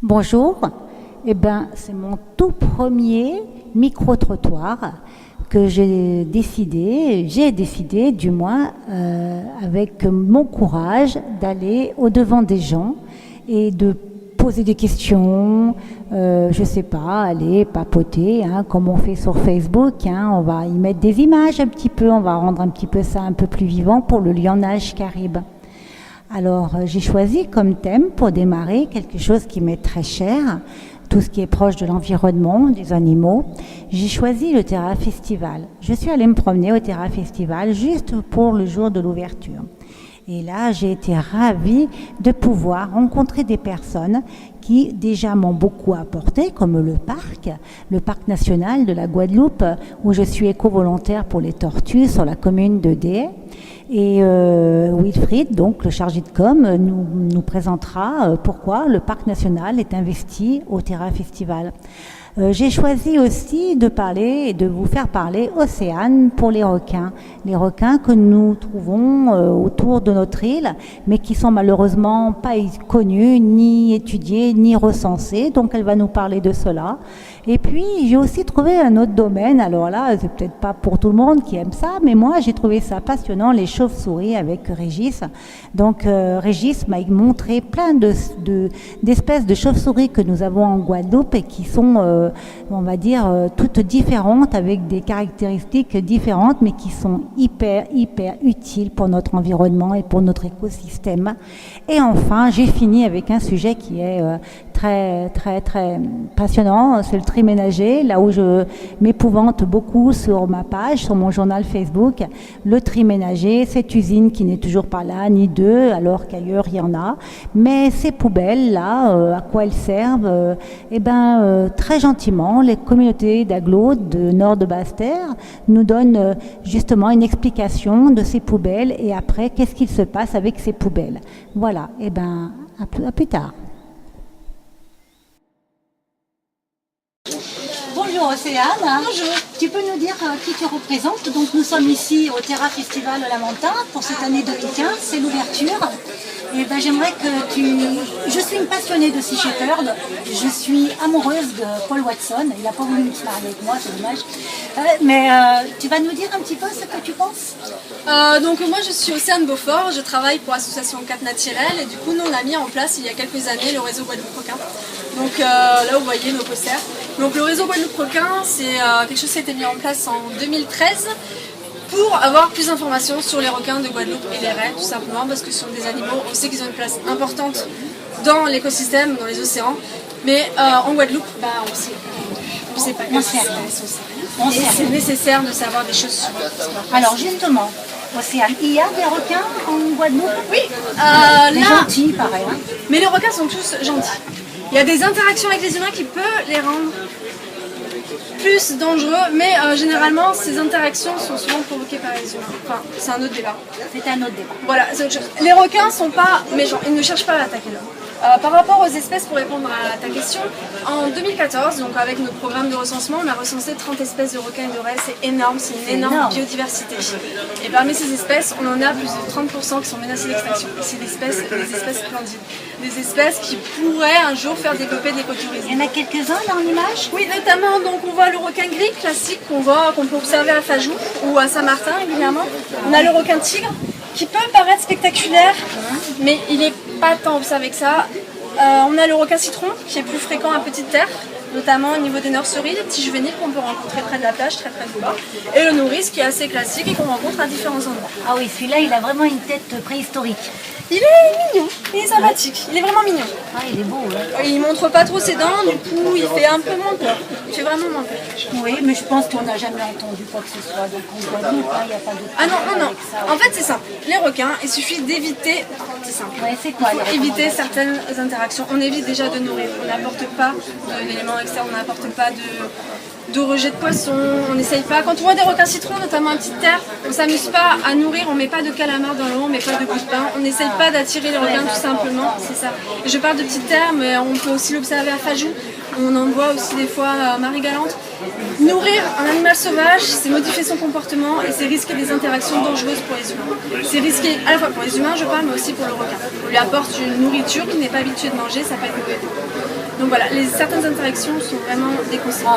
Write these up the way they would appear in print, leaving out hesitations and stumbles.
Bonjour, c'est mon tout premier micro-trottoir que j'ai décidé du moins avec mon courage d'aller au-devant des gens et de poser des questions, je sais pas, aller papoter, comme on fait sur Facebook, on va y mettre des images un petit peu, on va rendre un petit peu ça un peu plus vivant pour le Lionnage Caribe. Alors, j'ai choisi comme thème pour démarrer quelque chose qui m'est très cher, tout ce qui est proche de l'environnement, des animaux. J'ai choisi le Terra Festival. Je suis allée me promener au Terra Festival juste pour le jour de l'ouverture. Et là, j'ai été ravie de pouvoir rencontrer des personnes qui déjà m'ont beaucoup apporté, comme le parc national de la Guadeloupe, où je suis éco-volontaire pour les tortues sur la commune de Déhay. Et Wilfried, donc le chargé de com, nous présentera pourquoi le parc national est investi au Terra Festival. J'ai choisi aussi de parler et de vous faire parler Océane pour les requins que nous trouvons autour de notre île, mais qui sont malheureusement pas connus, ni étudiés, ni recensés. Donc elle va nous parler de cela. Et puis j'ai aussi trouvé un autre domaine. Alors là, c'est peut-être pas pour tout le monde qui aime ça, mais moi j'ai trouvé ça passionnant, les chauves-souris avec Régis. Donc Régis m'a montré plein d'espèces de chauves-souris que nous avons en Guadeloupe et qui sont on va dire toutes différentes avec des caractéristiques différentes mais qui sont hyper utiles pour notre environnement et pour notre écosystème. Et enfin, j'ai fini avec un sujet qui est très passionnant, c'est le tri ménager, là où je m'épouvante beaucoup sur ma page, sur mon journal Facebook. Le tri ménager, cette usine qui n'est toujours pas là, ni deux, alors qu'ailleurs il y en a. Mais ces poubelles-là, à quoi elles servent très gentiment, les communautés d'agglos de Nord de Basse-Terre nous donnent justement une explication de ces poubelles et après, qu'est-ce qu'il se passe avec ces poubelles. Voilà, à plus tard. Bonjour Océane. Bonjour. Tu peux nous dire qui tu représentes? Donc nous sommes ici au Terra Festival Lamentin pour cette année 2015, c'est l'ouverture. Et j'aimerais que Je suis une passionnée de Sea Shepherd, je suis amoureuse de Paul Watson, il n'a pas voulu se marier avec moi, c'est dommage. Mais tu vas nous dire un petit peu ce que tu penses? Donc moi je suis Océane Beaufort, je travaille pour l'association Cap Naturel et du coup nous on a mis en place il y a quelques années le réseau Guadeloupe Requin. Donc là vous voyez nos posters. Donc le réseau Guadeloupe Requin c'est quelque chose qui a été mis en place en 2013 pour avoir plus d'informations sur les requins de Guadeloupe et les raies tout simplement parce que ce sont des animaux, on sait qu'ils ont une place importante dans l'écosystème, dans les océans, mais en Guadeloupe on sait pas c'est nécessaire de savoir des choses sur eux. Alors justement, Océane, il y a des requins en Guadeloupe? Oui, les gentils pareil. Mais les requins sont tous gentils. Il y a des interactions avec les humains qui peuvent les rendre plus dangereux, mais généralement ces interactions sont souvent provoquées par les humains. Enfin, c'est un autre débat. C'est un autre débat. Voilà, c'est autre chose. Les requins sont pas méchants, ils ne cherchent pas à attaquer l'homme. Par rapport aux espèces, pour répondre à ta question, en 2014, donc avec notre programme de recensement, on a recensé 30 espèces de requins et de raies, c'est énorme, c'est une énorme biodiversité. Et parmi ces espèces, on en a plus de 30% qui sont menacées d'extinction. C'est des espèces splendides, des espèces qui pourraient un jour faire développer de l'écotourisme. Il y en a quelques-uns dans l'image? Oui, notamment, donc on voit le requin gris classique qu'on peut observer à Fajou ou à Saint-Martin régulièrement. On a le requin tigre qui peut paraître spectaculaire, mais il n'est pas tant observé que ça. On a le requin citron qui est plus fréquent à Petite Terre, notamment au niveau des nurseries, les petits juvéniles qu'on peut rencontrer près de la plage, très près de l'eau. Et le nourrice qui est assez classique et qu'on rencontre à différents endroits. Ah oui, celui-là il a vraiment une tête préhistorique. Il est mignon, il est sympathique, il est vraiment mignon. Ah, il est beau, hein. Il montre pas trop ses dents, du coup il fait un peu moins peur. Il fait vraiment moins peur. Oui, mais je pense qu'on n'a jamais entendu quoi que ce soit. Donc en Guadeloupe, il n'y a pas de... Ah non. En fait c'est simple. Les requins, il suffit d'éviter... C'est simple. Ouais, c'est quoi, il faut éviter certaines interactions. On évite déjà de nourrir. On n'apporte pas d'éléments externes, on n'apporte pas de rejet de poissons, on n'essaye pas. Quand on voit des requins citrons, notamment à Petite Terre, on ne s'amuse pas à nourrir, on ne met pas de calamar dans l'eau, on ne met pas de coups de pain, on n'essaye pas d'attirer les requins tout simplement, c'est ça. Et je parle de Petite Terre, mais on peut aussi l'observer à Fajou, on en voit aussi des fois à Marie-Galante. Nourrir un animal sauvage, c'est modifier son comportement et c'est risquer des interactions dangereuses pour les humains. C'est risqué à la fois pour les humains, je parle, mais aussi pour le requin. On lui apporte une nourriture qu'il n'est pas habitué de manger, ça peut être mauvais. Donc voilà, certaines interactions sont vraiment déconseillées.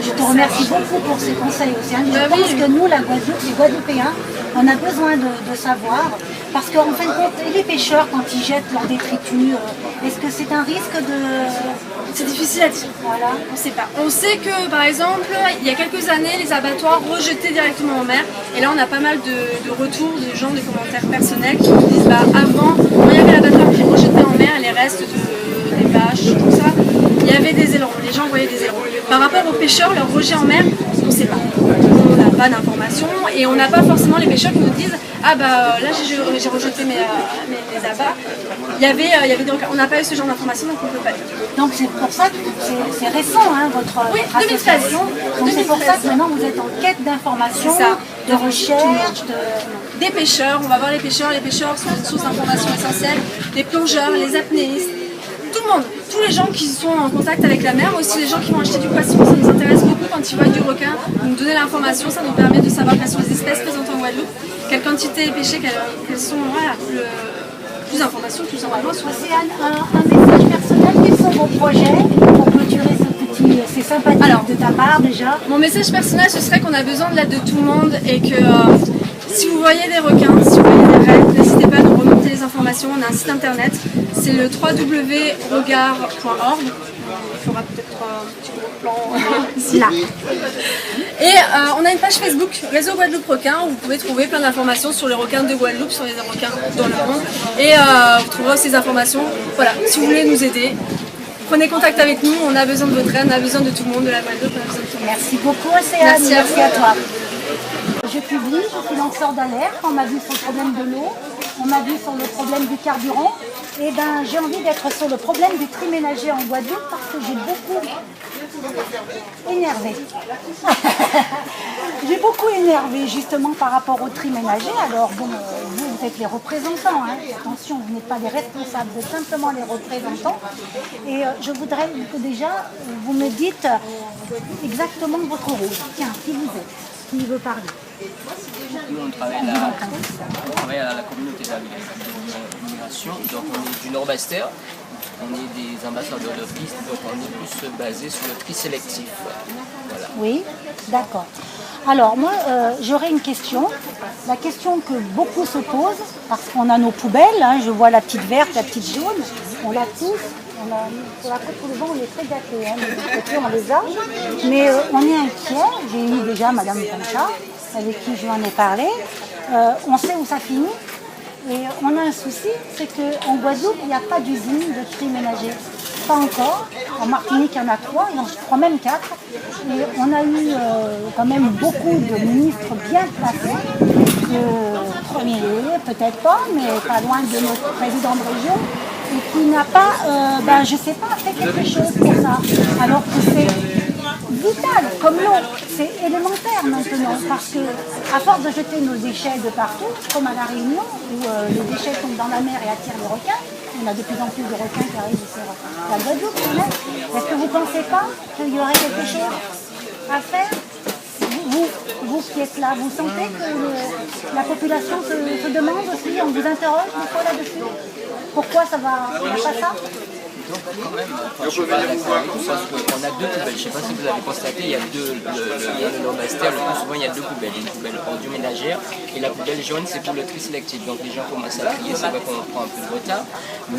Je te remercie beaucoup pour ces conseils, Océane. Je Bah pense oui. que nous, la Guadeloupe, les Guadeloupéens, on a besoin de savoir, parce qu'en fin de compte, et les pêcheurs, quand ils jettent leur détritus, est-ce que c'est un risque de... C'est difficile à dire. Voilà. On ne sait pas. On sait que, par exemple, il y a quelques années, les abattoirs rejetaient directement en mer. Et là, on a pas mal de retours de gens, de commentaires personnels qui nous disent avant, quand il y avait l'abattoir qui rejetait en mer les restes des vaches, tout ça, il y avait des ailerons. Les gens voyaient des ailerons. Par rapport aux pêcheurs, leur rejet en mer, on ne sait pas. On n'a pas d'informations et on n'a pas forcément les pêcheurs qui nous disent là j'ai rejeté mes abats. Il y avait des requins. On n'a pas eu ce genre d'informations, donc on ne peut pas dire. Donc c'est pour ça que c'est récent, hein, votre Oui, association. 2013. Donc c'est pour ça que maintenant vous êtes en quête d'informations, C'est ça. de recherche, Des pêcheurs, on va voir les pêcheurs sont une source d'information essentielle, les plongeurs, les apnéistes, tout le monde, tous les gens qui sont en contact avec la mer, mais aussi les gens qui vont acheter du poisson, ça nous intéresse beaucoup quand ils voient du requin, nous donner l'information, ça nous permet de savoir quelles sont les espèces présentes en Guadeloupe, quelle quantité est pêchée, quelles sont, plus d'informations tout simplement sur Océane, un message personnel, quels sont vos projets pour clôturer c'est sympathique de ta part déjà. Mon message personnel, ce serait qu'on a besoin de l'aide de tout le monde et que si vous voyez des requins, si vous voyez des raies, n'hésitez pas à nous remonter les informations. On a un site internet, c'est le www.regard.org. Il faudra peut-être un petit gros plan ici. Là. Et on a une page Facebook, Réseau Guadeloupe Requin, où vous pouvez trouver plein d'informations sur les requins de Guadeloupe, sur les requins dans le monde. Et vous trouverez aussi ces informations. Voilà, si vous voulez nous aider, prenez contact avec nous, on a besoin de votre aide, on a besoin de tout le monde, de la Guadeloupe, on a besoin de tout le monde. Merci beaucoup Océane, Merci à toi. Je publie, je suis lanceur d'alerte, on m'a vu sur le problème de l'eau, on m'a vu sur le problème du carburant, et j'ai envie d'être sur le problème du tri ménager en Guadeloupe parce que j'ai beaucoup énervé. J'ai beaucoup énervé justement par rapport au tri ménager. Alors bon, vous êtes les représentants, hein. Attention, vous n'êtes pas les responsables, vous êtes simplement les représentants. Et je voudrais que déjà vous me dites exactement votre rôle. Tiens, qui vous êtes? Qui veut parler? Nous, on travaille à la communauté d'immigration, donc on est du Nord-Bastère, on est des ambassadeurs de piste, donc on est plus basé sur le tri sélectif. Voilà. Oui, d'accord. Alors moi, j'aurais une question. La question que beaucoup se posent, parce qu'on a nos poubelles, hein, je vois la petite verte, la petite jaune, on la tous. Sur la côte pour le vent, on est très gâtés, hein, les côtés, on les a. Mais on est inquiet. J'ai eu déjà Madame Poncha, avec qui je lui en ai parlé. On sait où ça finit. Et on a un souci, c'est qu'en Guadeloupe, il n'y a pas d'usine de tri ménager. Pas encore. En Martinique, il y en a 3, je crois même 4. Et on a eu quand même beaucoup de ministres bien placés. Le premier, peut-être pas, mais pas loin de notre président de région. Et qui n'a pas, je sais pas, fait quelque chose pour ça. Alors que c'est vital, comme l'eau, c'est élémentaire maintenant, parce que à force de jeter nos déchets de partout, comme à la Réunion, où les déchets tombent dans la mer et attirent les requins, on a de plus en plus de requins qui arrivent sur la Guadeloupe quand même. Est-ce que vous ne pensez pas qu'il y aurait quelque chose à faire? Vous qui êtes là, vous sentez que la population se demande aussi, on vous interroge des fois là-dessus? Pourquoi ça va pas ça? Donc quand même, je ne suis pas d'accord avec vous parce qu'on a deux poubelles. Je ne sais pas si vous avez constaté, il y a le Nord-Bastère, le plus souvent il y a deux poubelles. Une poubelle ordures ménagères et la poubelle jaune c'est pour le tri sélectif. Donc les gens commencent à trier, c'est vrai qu'on prend un peu de retard,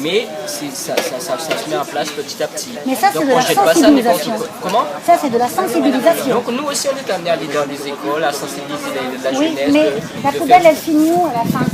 mais ça se met en place petit à petit. Mais ça c'est donc, de la sensibilisation. Comment? Ça c'est de la sensibilisation. Donc nous aussi on est amené à aller dans les écoles, à sensibiliser la jeunesse. Oui, mais la poubelle elle finit où à la fin?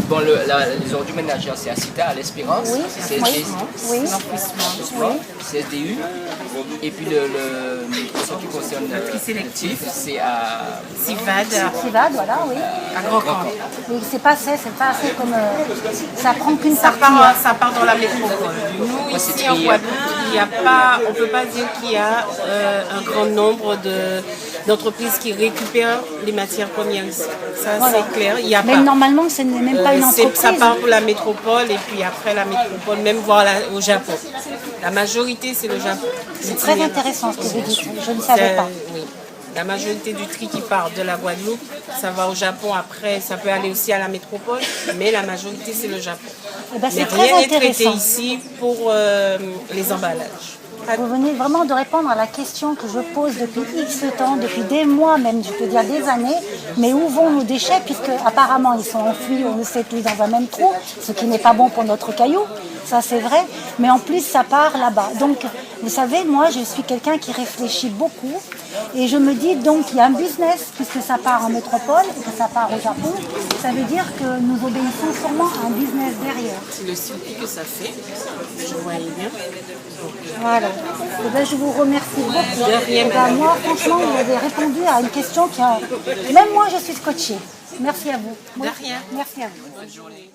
Bon, les ordures ménagères, c'est à Cita, à l'Espérance, oui, CSDU. Et puis, ce qui concerne le tri sélectif, c'est à Civade, voilà, oui. À Grand-Camp. Oui, c'est pas assez comme. Ça prend qu'une partie. Ça part dans la métropole. Nous, ici en Guadeloupe, on ne peut pas dire qu'il y a un grand nombre d'entreprises qui récupèrent les matières premières ici. Ça, voilà. C'est clair. Il y a mais pas. Normalement, ce n'est même pas une entreprise. Ça part pour la métropole et puis après la métropole, même voir au Japon. La majorité, c'est le Japon. C'est très intéressant ce que vous dites. Je ne savais pas. Oui. La majorité du tri qui part de la Guadeloupe, ça va au Japon. Après, ça peut aller aussi à la métropole, mais la majorité, c'est le Japon. Eh ben, c'est Mais très rien n'est traité intéressant. ici pour les emballages. Vous venez vraiment de répondre à la question que je pose depuis X temps, depuis des mois même, je peux dire des années, mais où vont nos déchets, puisque apparemment ils sont enfouis, on le sait tous, dans un même trou, ce qui n'est pas bon pour notre caillou, ça c'est vrai, mais en plus ça part là-bas. Donc vous savez, moi je suis quelqu'un qui réfléchit beaucoup, et je me dis donc il y a un business, puisque ça part en métropole et que ça part au Japon, ça veut dire que nous obéissons sûrement à un business derrière. C'est le circuit que ça fait, je voyais bien. Voilà. Eh ben, je vous remercie beaucoup. De rien, Eh ben, moi, franchement, vous avez répondu à une question qui a... Même moi, je suis scotchée. Merci à vous. De rien. Merci à vous. Bonne journée.